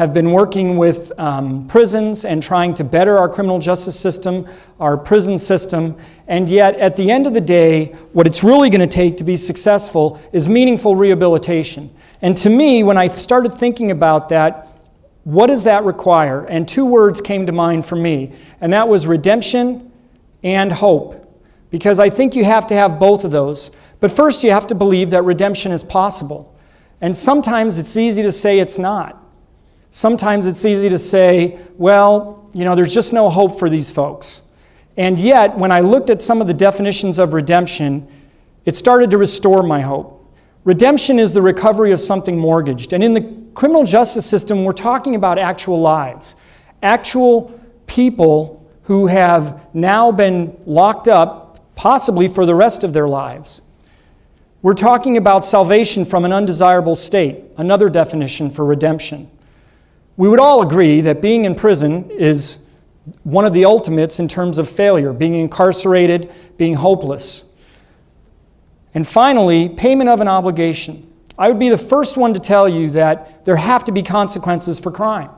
have been working with prisons and trying to better our criminal justice system, our prison system, and yet at the end of the day, what it's really going to take to be successful is meaningful rehabilitation. And to me, when I started thinking about that, what does that require? And two words came to mind for me, and that was redemption and hope. Because I think you have to have both of those. But first you have to believe that redemption is possible. And sometimes it's easy to say it's not. Sometimes it's easy to say, well, there's just no hope for these folks. And yet, when I looked at some of the definitions of redemption, it started to restore my hope. Redemption is the recovery of something mortgaged. And in the criminal justice system, we're talking about actual lives. Actual people who have now been locked up, possibly for the rest of their lives. We're talking about salvation from an undesirable state, another definition for redemption. We would all agree that being in prison is one of the ultimates in terms of failure, being incarcerated, being hopeless. And finally, payment of an obligation. I would be the first one to tell you that there have to be consequences for crime.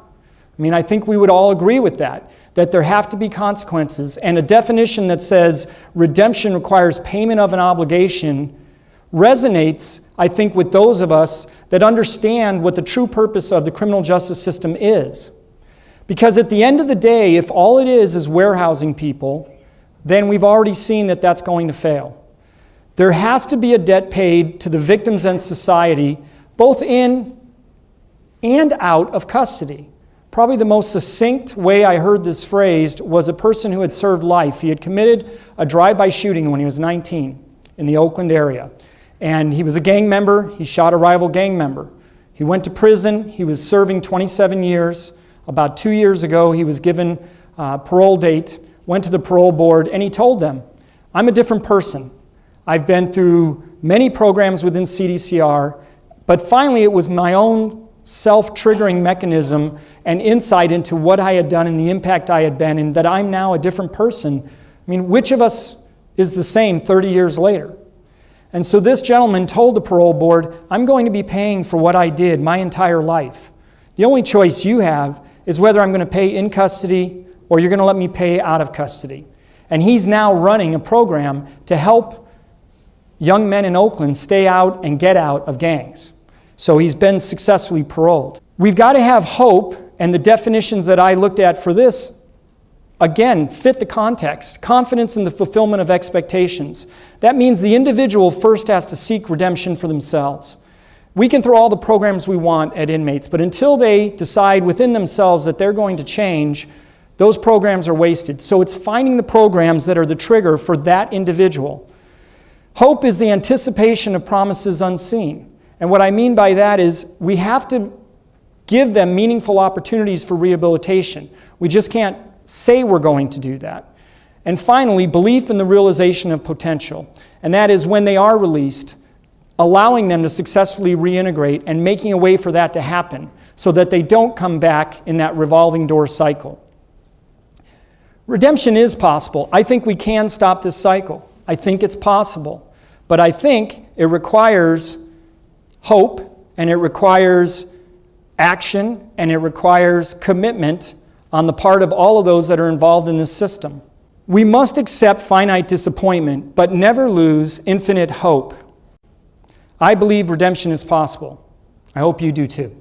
I think we would all agree with that there have to be consequences. And a definition that says redemption requires payment of an obligation resonates, I think, with those of us that understand what the true purpose of the criminal justice system is. Because at the end of the day, if all it is warehousing people, then we've already seen that that's going to fail. There has to be a debt paid to the victims and society, both in and out of custody. Probably the most succinct way I heard this phrased was a person who had served life. He had committed a drive-by shooting when he was 19 in the Oakland area. And he was a gang member. He shot a rival gang member. He went to prison. He was serving 27 years. About 2 years ago, he was given a parole date, went to the parole board, and he told them, I'm a different person. I've been through many programs within CDCR, but finally it was my own self-triggering mechanism and insight into what I had done and the impact I had been, and that I'm now a different person. Which of us is the same 30 years later? And so this gentleman told the parole board, I'm going to be paying for what I did my entire life. The only choice you have is whether I'm going to pay in custody or you're going to let me pay out of custody. And he's now running a program to help young men in Oakland stay out and get out of gangs. So he's been successfully paroled. We've got to have hope, and the definitions that I looked at for this, again, fit the context. Confidence in the fulfillment of expectations. That means the individual first has to seek redemption for themselves. We can throw all the programs we want at inmates, but until they decide within themselves that they're going to change, those programs are wasted. So it's finding the programs that are the trigger for that individual. Hope is the anticipation of promises unseen. And what I mean by that is we have to give them meaningful opportunities for rehabilitation. We just can't say we're going to do that. And finally, belief in the realization of potential. And that is when they are released, allowing them to successfully reintegrate and making a way for that to happen so that they don't come back in that revolving door cycle. Redemption is possible. I think we can stop this cycle. I think it's possible. But I think it requires hope, and it requires action, and it requires commitment on the part of all of those that are involved in this system. We must accept finite disappointment, but never lose infinite hope. I believe redemption is possible. I hope you do too.